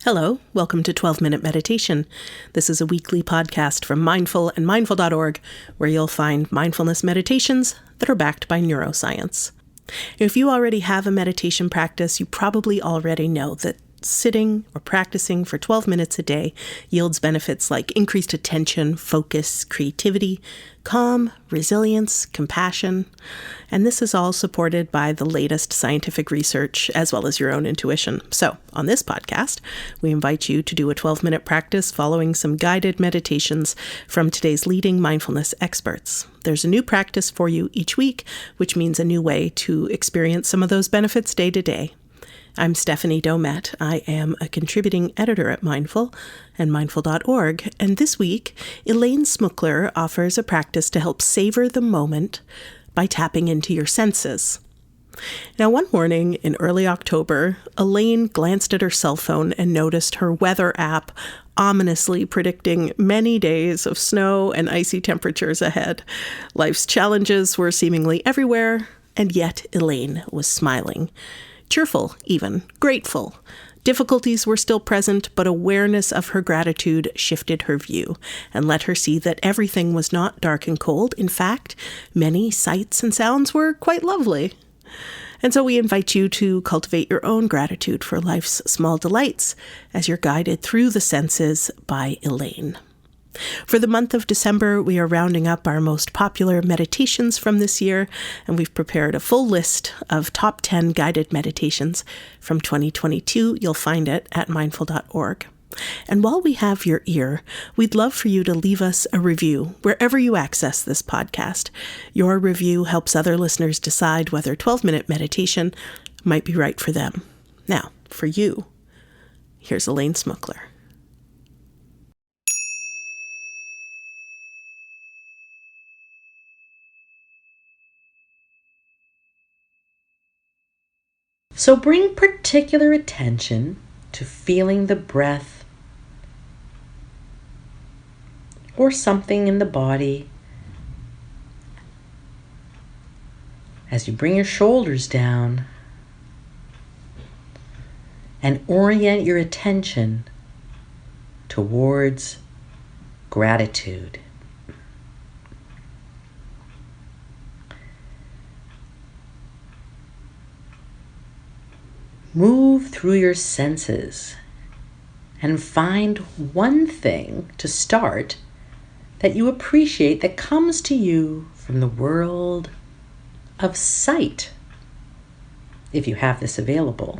Hello, welcome to 12-Minute Meditation. This is a weekly podcast from Mindful and Mindful.org, where you'll find mindfulness meditations that are backed by neuroscience. If you already have a meditation practice, you probably already know that sitting or practicing for 12 minutes a day yields benefits like increased attention, focus, creativity, calm, resilience, compassion, and this is all supported by the latest scientific research as well as your own intuition. So, on this podcast, we invite you to do a 12-minute practice following some guided meditations from today's leading mindfulness experts. There's a new practice for you each week, which means a new way to experience some of those benefits day to day. I'm Stephanie Domet. I am a contributing editor at Mindful and Mindful.org, and this week, Elaine Smookler offers a practice to help savor the moment by tapping into your senses. Now, one morning in early October, Elaine glanced at her cell phone and noticed her weather app ominously predicting many days of snow and icy temperatures ahead. Life's challenges were seemingly everywhere, and yet Elaine was smiling. Cheerful, even. Grateful. Difficulties were still present, but awareness of her gratitude shifted her view and let her see that everything was not dark and cold. In fact, many sights and sounds were quite lovely. And so we invite you to cultivate your own gratitude for life's small delights as you're guided through the senses by Elaine. For the month of December, we are rounding up our most popular meditations from this year, and we've prepared a full list of top 10 guided meditations from 2022. You'll find it at mindful.org. And while we have your ear, we'd love for you to leave us a review wherever you access this podcast. Your review helps other listeners decide whether 12-minute meditation might be right for them. Now, for you, here's Elaine Smookler. So bring particular attention to feeling the breath or something in the body as you bring your shoulders down and orient your attention towards gratitude. Move through your senses and find one thing to start that you appreciate that comes to you from the world of sight, if you have this available.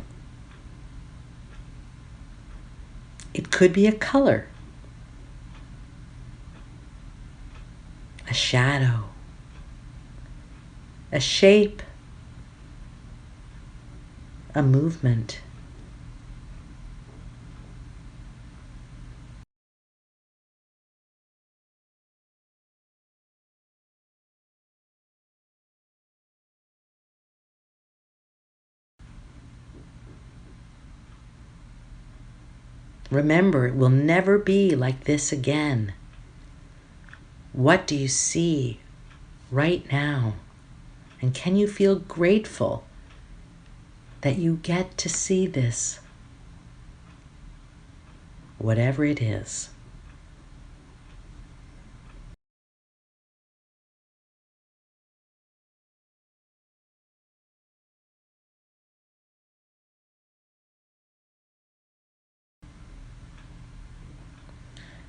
It could be a color, a shadow, a shape, a movement. Remember, it will never be like this again. What do you see right now? And can you feel grateful that you get to see this, whatever it is?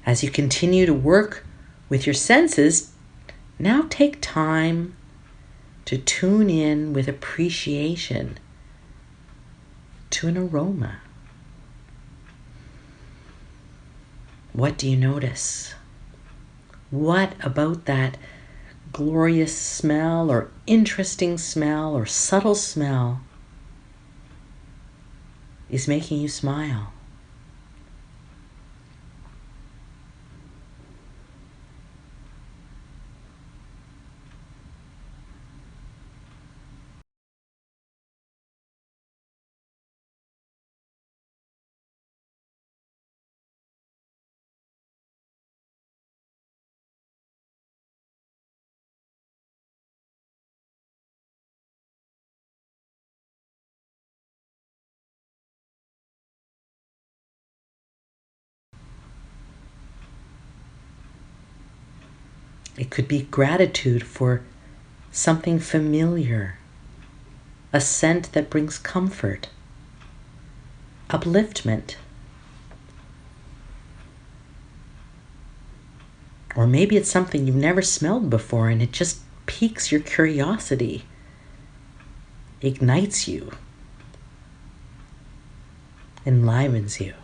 As you continue to work with your senses, now take time to tune in with appreciation to an aroma. What do you notice? What about that glorious smell or interesting smell or subtle smell is making you smile? It could be gratitude for something familiar, a scent that brings comfort, upliftment. Or maybe it's something you've never smelled before and it just piques your curiosity, ignites you, enlivens you.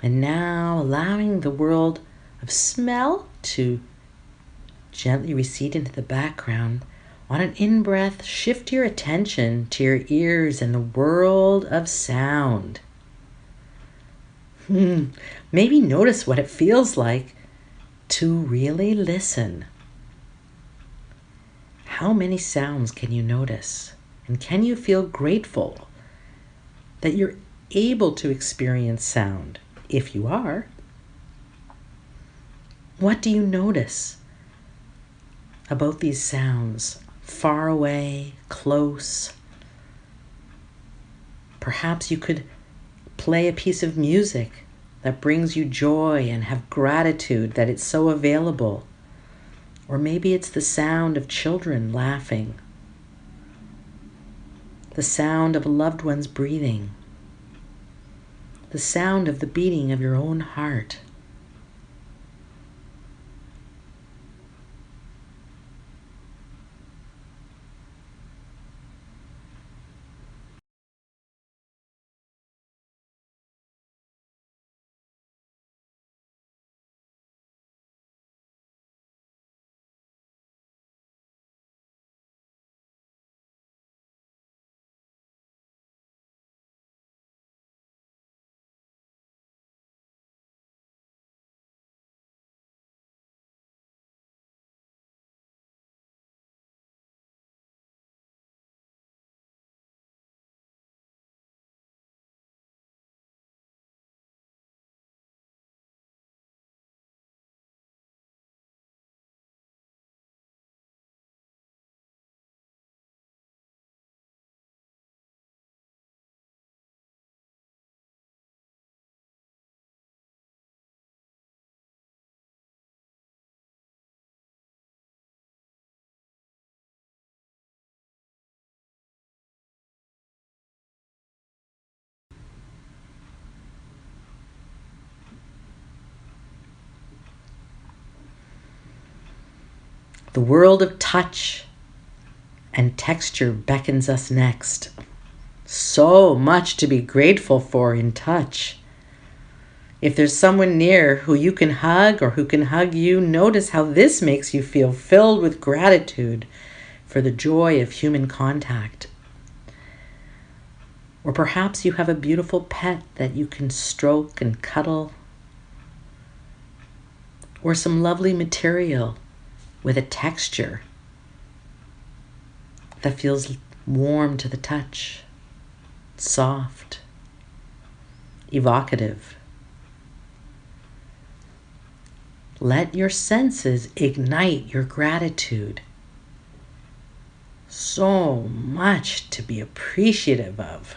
And now allowing the world of smell to gently recede into the background. On an in-breath, shift your attention to your ears and the world of sound. Maybe notice what it feels like to really listen. How many sounds can you notice? And can you feel grateful that you're able to experience sound? If you are, what do you notice about these sounds? Far away, close. Perhaps you could play a piece of music that brings you joy and have gratitude that it's so available. Or maybe it's the sound of children laughing, the sound of a loved one's breathing, the sound of the beating of your own heart. The world of touch and texture beckons us next. So much to be grateful for in touch. If there's someone near who you can hug or who can hug you, notice how this makes you feel filled with gratitude for the joy of human contact. Or perhaps you have a beautiful pet that you can stroke and cuddle. Or some lovely material with a texture that feels warm to the touch, soft, evocative. Let your senses ignite your gratitude. So much to be appreciative of.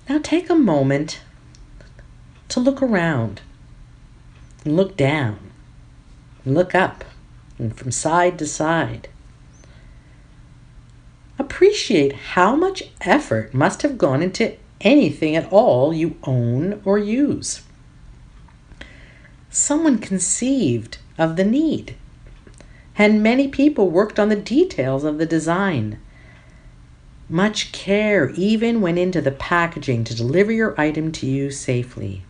Now take a moment to look around and look down and look up and from side to side. Appreciate how much effort must have gone into anything at all you own or use. Someone conceived of the need, and many people worked on the details of the design. Much care even went into the packaging to deliver your item to you safely.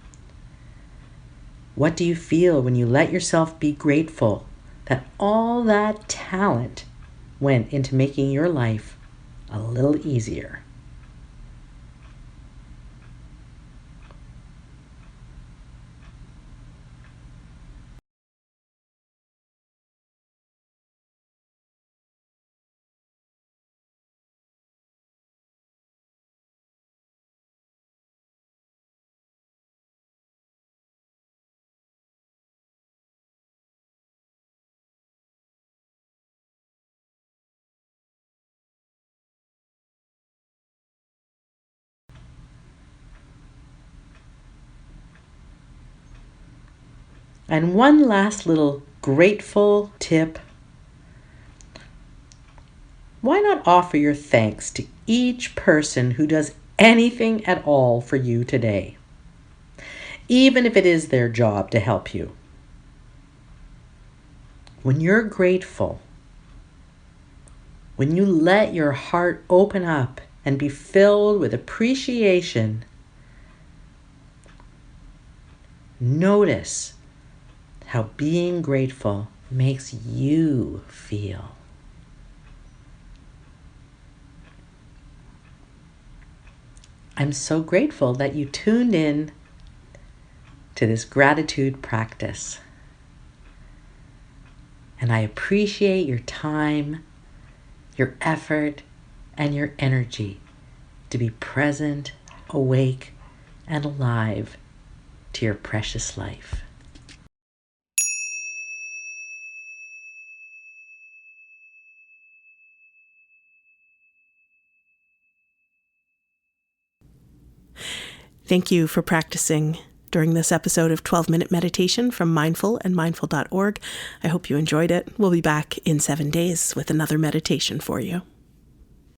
What do you feel when you let yourself be grateful that all that talent went into making your life a little easier? And one last little grateful tip. Why not offer your thanks to each person who does anything at all for you today, even if it is their job to help you? When you're grateful, when you let your heart open up and be filled with appreciation, notice how being grateful makes you feel. I'm so grateful that you tuned in to this gratitude practice. And I appreciate your time, your effort, and your energy to be present, awake, and alive to your precious life. Thank you for practicing during this episode of 12-Minute Meditation from Mindful and Mindful.org. I hope you enjoyed it. We'll be back in 7 days with another meditation for you.